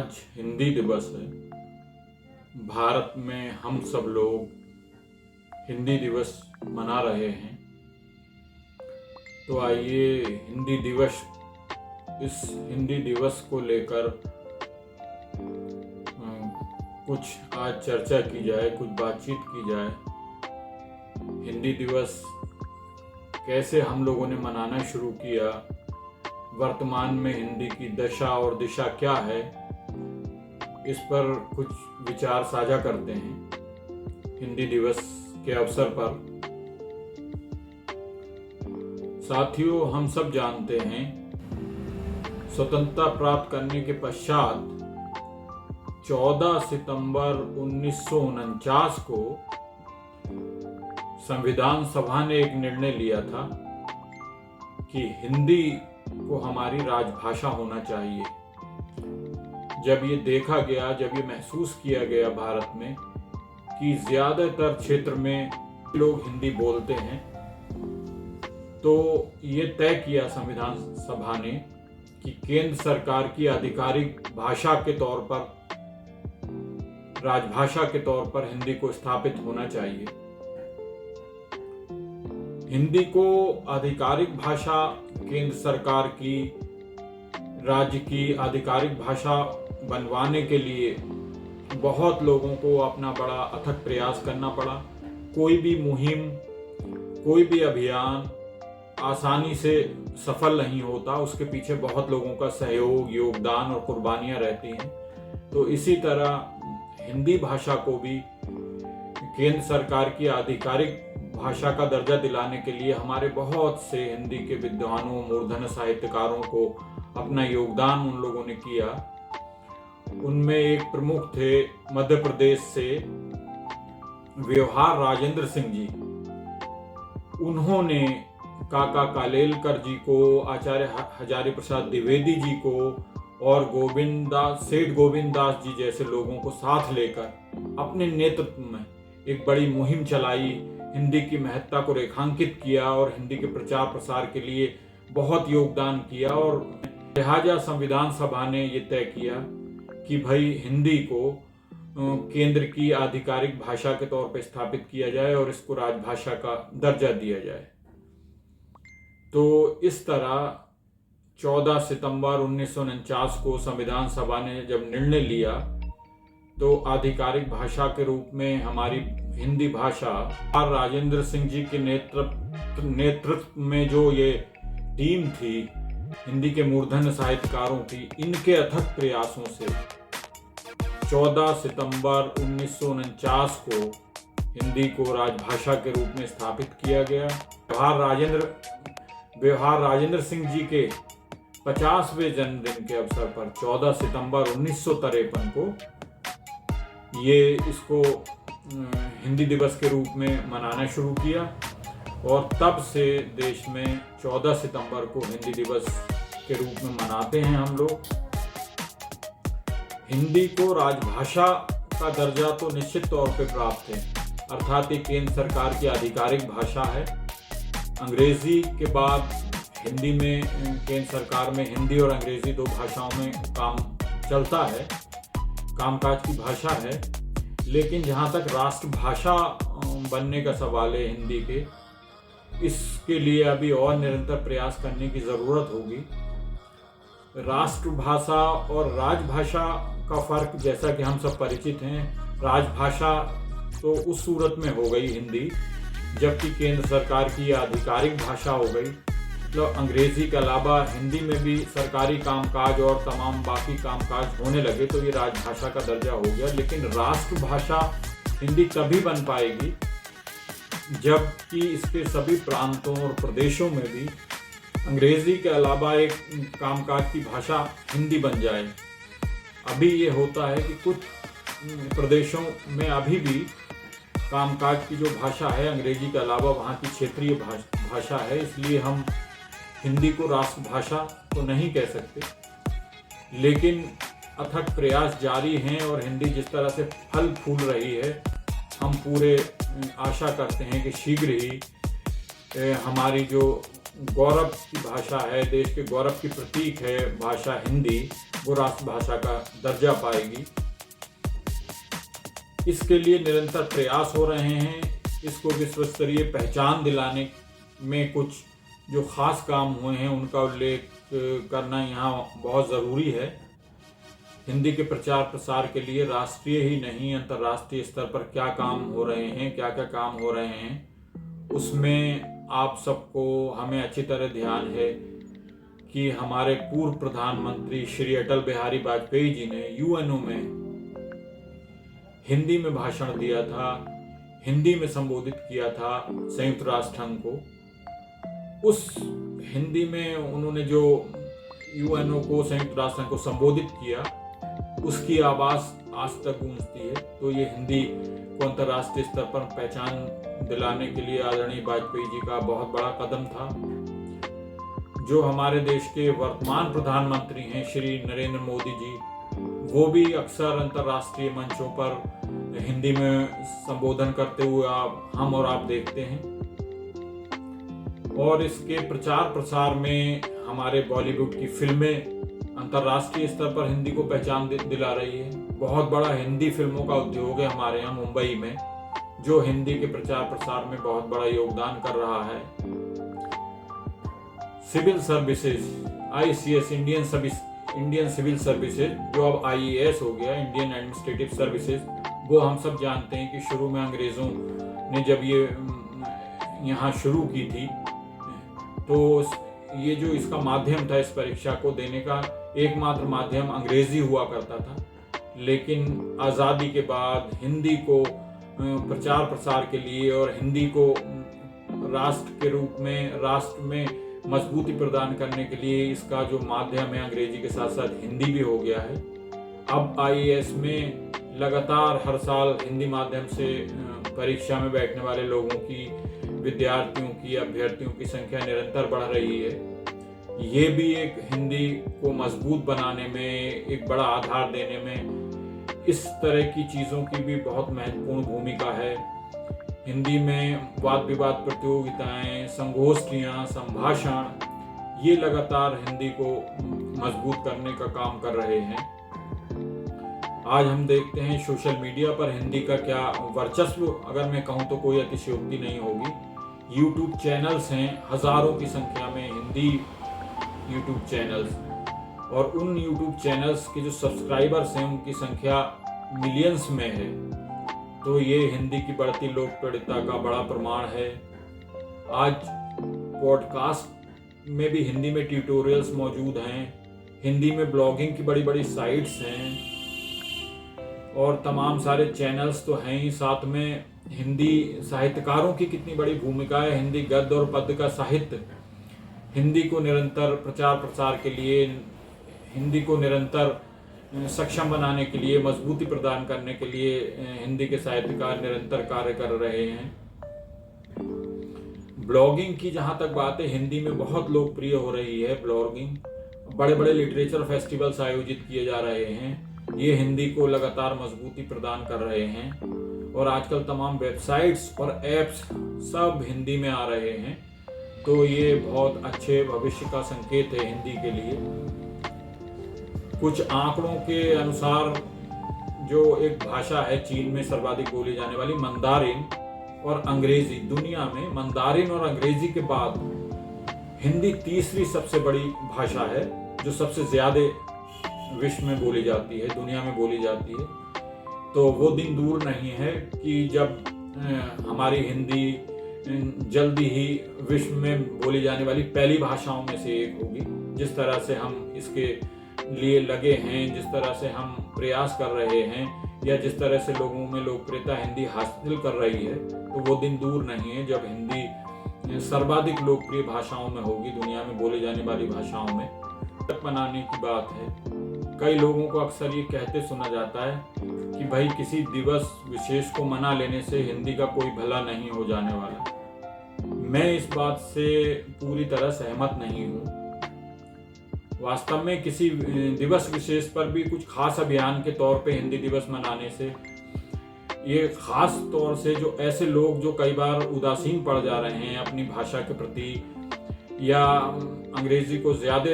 आज हिंदी दिवस है। भारत में हम सब लोग हिंदी दिवस मना रहे हैं। तो आइए इस हिंदी दिवस को लेकर कुछ आज चर्चा की जाए, कुछ बातचीत की जाए। हिंदी दिवस कैसे हम लोगों ने मनाना शुरू किया, वर्तमान में हिंदी की दशा और दिशा क्या है, इस पर कुछ विचार साझा करते हैं हिंदी दिवस के अवसर पर। साथियों, हम सब जानते हैं स्वतंत्रता प्राप्त करने के पश्चात 14 सितंबर 1949 को संविधान सभा ने एक निर्णय लिया था कि हिंदी को हमारी राजभाषा होना चाहिए। जब ये देखा गया, जब ये महसूस किया गया भारत में कि ज्यादातर क्षेत्र में लोग हिंदी बोलते हैं, तो ये तय किया संविधान सभा ने कि केंद्र सरकार की आधिकारिक भाषा के तौर पर, राजभाषा के तौर पर हिंदी को स्थापित होना चाहिए। हिंदी को आधिकारिक भाषा, केंद्र सरकार की, राज्य की आधिकारिक भाषा बनवाने के लिए बहुत लोगों को अपना बड़ा अथक प्रयास करना पड़ा। कोई भी मुहिम, कोई भी अभियान आसानी से सफल नहीं होता, उसके पीछे बहुत लोगों का सहयोग, योगदान और कुर्बानियां रहती हैं। तो इसी तरह हिंदी भाषा को भी केंद्र सरकार की आधिकारिक भाषा का दर्जा दिलाने के लिए हमारे बहुत से हिंदी के विद्वानों, मूर्धन्य साहित्यकारों को अपना योगदान उन लोगों ने किया। उनमें एक प्रमुख थे मध्य प्रदेश से व्यवहार राजेंद्र सिंह जी। उन्होंने काका कालेलकर जी को, आचार्य हजारी प्रसाद द्विवेदी जी को और सेठ गोविंद दास जी जैसे लोगों को साथ लेकर अपने नेतृत्व में एक बड़ी मुहिम चलाई, हिंदी की महत्ता को रेखांकित किया और हिंदी के प्रचार प्रसार के लिए बहुत योगदान किया। और लिहाजा संविधान सभा ने ये तय किया कि भाई हिंदी को केंद्र की आधिकारिक भाषा के तौर पर स्थापित किया जाए और इसको राजभाषा का दर्जा दिया जाए। तो इस तरह 14 सितंबर 1949 को संविधान सभा ने जब निर्णय लिया, तो आधिकारिक भाषा के रूप में हमारी हिंदी भाषा, और राजेंद्र सिंह जी के नेतृत्व में जो ये टीम थी हिंदी के मूर्धन्य साहित्यकारों की, इनके अथक प्रयासों से 14 सितंबर 1949 को हिंदी को राजभाषा के रूप में स्थापित किया गया। व्यवहार राजेंद्र सिंह जी के 50वें जन्मदिन के अवसर पर 14 सितंबर 1953 को इसको हिंदी दिवस के रूप में मनाना शुरू किया। और तब से देश में 14 सितंबर को हिंदी दिवस के रूप में मनाते हैं हम लोग। हिंदी को राजभाषा का दर्जा तो निश्चित तौर पे प्राप्त है, अर्थात ये केंद्र सरकार की आधिकारिक भाषा है। अंग्रेजी के बाद हिंदी में, केंद्र सरकार में हिंदी और अंग्रेजी दो भाषाओं में काम चलता है, कामकाज की भाषा है। लेकिन जहाँ तक राष्ट्रभाषा बनने का सवाल है हिंदी के, इसके लिए अभी और निरंतर प्रयास करने की ज़रूरत होगी। राष्ट्रभाषा और राजभाषा का फर्क जैसा कि हम सब परिचित हैं। राजभाषा तो उस सूरत में हो गई हिंदी, जबकि केंद्र सरकार की आधिकारिक भाषा हो गई। मतलब अंग्रेजी के अलावा हिंदी में भी सरकारी कामकाज और तमाम बाकी कामकाज होने लगे, तो ये राजभाषा का दर्जा हो गया। लेकिन राष्ट्रभाषा हिंदी तभी बन पाएगी जबकि इसके सभी प्रांतों और प्रदेशों में भी अंग्रेजी के अलावा एक कामकाज की भाषा हिंदी बन जाए। अभी ये होता है कि कुछ प्रदेशों में अभी भी कामकाज की जो भाषा है अंग्रेजी के अलावा वहाँ की क्षेत्रीय भाषा है, इसलिए हम हिंदी को राष्ट्रभाषा तो नहीं कह सकते। लेकिन अथक प्रयास जारी हैं और हिंदी जिस तरह से फल फूल रही है, हम पूरे आशा करते हैं कि शीघ्र ही हमारी जो गौरव की भाषा है, देश के गौरव की प्रतीक है भाषा हिंदी, वो राष्ट्रभाषा का दर्जा पाएगी। इसके लिए निरंतर प्रयास हो रहे हैं। इसको विश्व स्तरीय पहचान दिलाने में कुछ जो खास काम हुए हैं उनका उल्लेख करना यहाँ बहुत ज़रूरी है। हिंदी के प्रचार प्रसार के लिए राष्ट्रीय ही नहीं अंतर्राष्ट्रीय स्तर पर क्या काम हो रहे हैं, क्या क्या काम हो रहे हैं, उसमें आप सबको हमें अच्छी तरह ध्यान है कि हमारे पूर्व प्रधानमंत्री श्री अटल बिहारी वाजपेयी जी ने यूएनओ में हिंदी में भाषण दिया था, हिंदी में संबोधित किया था संयुक्त राष्ट्र संघ को। उस हिंदी में उन्होंने जो यूएनओ को, संयुक्त राष्ट्र संघ को संबोधित किया, उसकी आवाज़ आज तक गूंजती है। तो ये हिंदी को अंतर्राष्ट्रीय स्तर पर पहचान दिलाने के लिए आदरणीय वाजपेयी जी का बहुत बड़ा कदम था। जो हमारे देश के वर्तमान प्रधानमंत्री हैं श्री नरेंद्र मोदी जी, वो भी अक्सर अंतर्राष्ट्रीय मंचों पर हिंदी में संबोधन करते हुए हम और आप देखते हैं। और इसके प्रचार प्रसार में हमारे बॉलीवुड की फिल्में अंतर्राष्ट्रीय स्तर पर हिंदी को पहचान दिला रही है। बहुत बड़ा हिंदी फिल्मों का उद्योग है हमारे यहाँ मुंबई में, जो हिंदी के प्रचार प्रसार में बहुत बड़ा योगदान कर रहा है। Civil services, ICS, Indian civil services, जो अब IAS हो गया, इंडियन एडमिनिस्ट्रेटिव सर्विसेज, वो हम सब जानते हैं कि शुरू में अंग्रेज़ों ने जब ये यहाँ शुरू की थी, तो ये जो इसका माध्यम था इस परीक्षा को देने का, एकमात्र माध्यम अंग्रेजी हुआ करता था। लेकिन आज़ादी के बाद हिंदी को प्रचार प्रसार के लिए और हिंदी को राष्ट्र के रूप में, राष्ट्र में मजबूती प्रदान करने के लिए इसका जो माध्यम है अंग्रेजी के साथ साथ हिंदी भी हो गया है। अब IAS में लगातार हर साल हिंदी माध्यम से परीक्षा में बैठने वाले लोगों की, विद्यार्थियों की, अभ्यर्थियों की संख्या निरंतर बढ़ रही है। ये भी एक हिंदी को मजबूत बनाने में, एक बड़ा आधार देने में, इस तरह की चीज़ों की भी बहुत महत्वपूर्ण भूमिका है। हिंदी में वाद विवाद प्रतियोगिताएं, संगोष्ठियाँ, संभाषण, ये लगातार हिंदी को मजबूत करने का काम कर रहे हैं। आज हम देखते हैं सोशल मीडिया पर हिंदी का क्या वर्चस्व, अगर मैं कहूँ तो कोई अतिशयोक्ति नहीं होगी। यूट्यूब चैनल्स हैं हज़ारों की संख्या में, हिंदी यूट्यूब चैनल्स, और उन यूट्यूब चैनल्स के जो सब्सक्राइबर्स हैं उनकी संख्या मिलियंस में है। तो ये हिंदी की बढ़ती लोकप्रियता का बड़ा प्रमाण है। आज पॉडकास्ट में भी हिंदी में ट्यूटोरियल्स मौजूद हैं, हिंदी में ब्लॉगिंग की बड़ी बड़ी साइट्स हैं, और तमाम सारे चैनल्स तो हैं ही। साथ में हिंदी साहित्यकारों की कितनी बड़ी भूमिका है। हिंदी गद्य और पद्य का साहित्य हिंदी को निरंतर प्रचार प्रसार के लिए, हिंदी को निरंतर सक्षम बनाने के लिए, मजबूती प्रदान करने के लिए हिंदी के साहित्यकार निरंतर कार्य कर रहे हैं। ब्लॉगिंग की जहाँ तक बात है, हिंदी में बहुत लोकप्रिय हो रही है ब्लॉगिंग। बड़े बड़े लिटरेचर फेस्टिवल्स आयोजित किए जा रहे हैं, ये हिंदी को लगातार मजबूती प्रदान कर रहे हैं। और आजकल तमाम वेबसाइट्स और ऐप्स सब हिंदी में आ रहे हैं। तो ये बहुत अच्छे भविष्य का संकेत है हिंदी के लिए। कुछ आंकड़ों के अनुसार जो एक भाषा है चीन में सर्वाधिक बोली जाने वाली, मंदारिन और अंग्रेजी, दुनिया में मंदारिन और अंग्रेजी के बाद हिंदी तीसरी सबसे बड़ी भाषा है, जो सबसे ज्यादा विश्व में बोली जाती है, दुनिया में बोली जाती है। तो वो दिन दूर नहीं है कि जब हमारी हिंदी जल्दी ही विश्व में बोली जाने वाली पहली भाषाओं में से एक होगी। जिस तरह से हम इसके लिए लगे हैं, जिस तरह से हम प्रयास कर रहे हैं, या जिस तरह से लोगों में लोकप्रियता हिंदी हासिल कर रही है, तो वो दिन दूर नहीं है जब हिंदी सर्वाधिक लोकप्रिय भाषाओं में होगी, दुनिया में बोली जाने वाली भाषाओं में। तक बनाने की बात है। कई लोगों को अक्सर ये कहते सुना जाता है कि भाई किसी दिवस विशेष को मना लेने से हिंदी का कोई भला नहीं हो जाने वाला। मैं इस बात से पूरी तरह सहमत नहीं हूँ। वास्तव में किसी दिवस विशेष पर भी कुछ खास अभियान के तौर पे हिंदी दिवस मनाने से, ये खास तौर से जो ऐसे लोग जो कई बार उदासीन पड़ जा रहे हैं अपनी भाषा के प्रति, या अंग्रेजी को ज़्यादा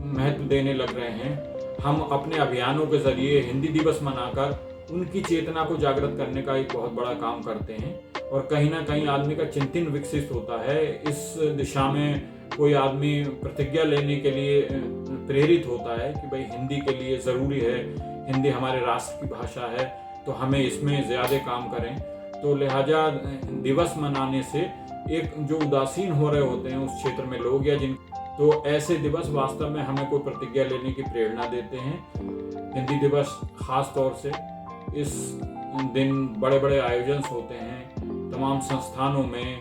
महत्व देने लग रहे हैं। हम अपने अभियानों के जरिए हिंदी दिवस मनाकर उनकी चेतना को जागृत करने का एक बहुत बड़ा काम करते हैं, और कहीं ना कहीं आदमी का चिंतन विकसित होता है। इस दिशा में कोई आदमी प्रतिज्ञा लेने के लिए प्रेरित होता है कि भाई हिंदी के लिए ज़रूरी है, हिंदी हमारे राष्ट्र की भाषा है, तो हमें इसमें ज़्यादा काम करें। तो लिहाजा दिवस मनाने से एक जो उदासीन हो रहे होते हैं उस क्षेत्र में लोग या जिन, तो ऐसे दिवस वास्तव में हमें कोई प्रतिज्ञा लेने की प्रेरणा देते हैं। हिंदी दिवस खास तौर से इस दिन बड़े बड़े आयोजन होते हैं। तमाम संस्थानों में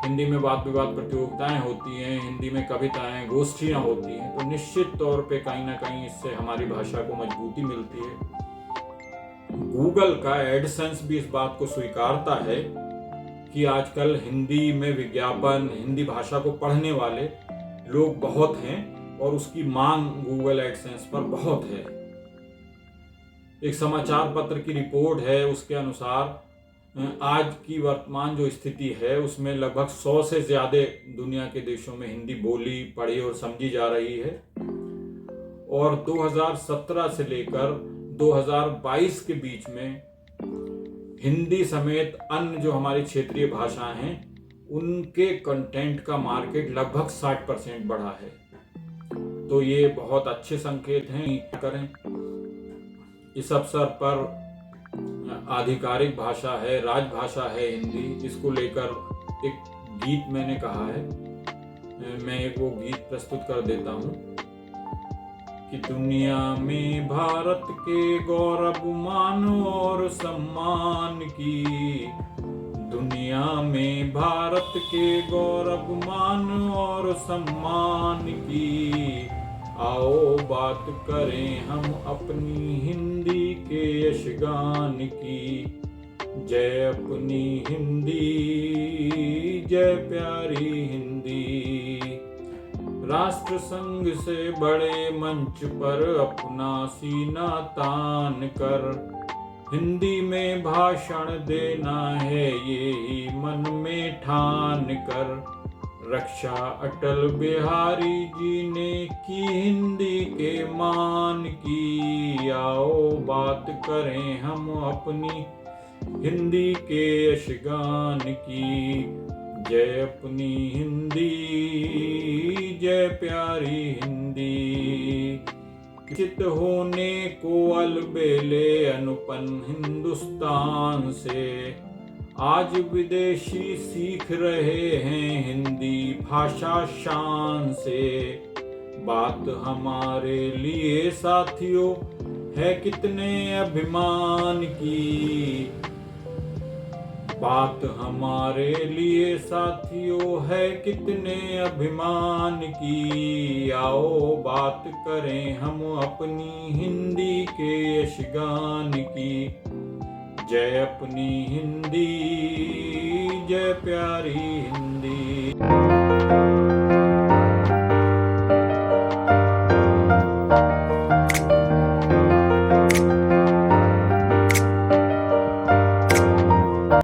हिंदी में वाद विवाद प्रतियोगिताएं होती हैं, हिंदी में कविताएं, गोष्ठियां होती हैं। तो निश्चित तौर पे कहीं ना कहीं इससे हमारी भाषा को मजबूती मिलती है। गूगल का एडसेंस भी इस बात को स्वीकारता है कि आजकल हिंदी में विज्ञापन, हिंदी भाषा को पढ़ने वाले लोग बहुत हैं और उसकी मांग गूगल एडसेंस पर बहुत है। एक समाचार पत्र की रिपोर्ट है, उसके अनुसार आज की वर्तमान जो स्थिति है उसमें लगभग 100 से ज़्यादा दुनिया के देशों में हिंदी बोली, पढ़ी और समझी जा रही है। और 2017 से लेकर 2022 के बीच में हिंदी समेत अन्य जो हमारी क्षेत्रीय भाषाएं हैं उनके कंटेंट का मार्केट लगभग 60% बढ़ा है। तो ये बहुत अच्छे संकेत हैं। करें इस अवसर पर आधिकारिक भाषा है, राजभाषा है हिंदी, इसको लेकर एक गीत मैंने कहा है, मैं एक वो गीत प्रस्तुत कर देता हूँ कि दुनिया में भारत के गौरव मान और सम्मान की, दुनिया में भारत के गौरव मान और सम्मान की, आओ बात करें हम अपनी हिंदी के यशगान की। जय अपनी हिंदी, जय प्यारी हिंदी। राष्ट्र संघ से बड़े मंच पर अपना सीना तान कर, हिंदी में भाषण देना है ये ही मन में ठान कर। रक्षा अटल बिहारी जी ने की हिंदी के मान की, आओ बात करें हम अपनी हिंदी के यशगान की। जय अपनी हिंदी, जय प्यारी हिंदी। चित होने को अलबेले अनुपन हिंदुस्तान से, आज विदेशी सीख रहे हैं हिंदी भाषा शान से। बात हमारे लिए साथियों है कितने अभिमान की, बात हमारे लिए साथियों है कितने अभिमान की। आओ बात करें हम अपनी हिंदी के यशगान की। जय अपनी हिंदी, जय प्यारी हिंदी।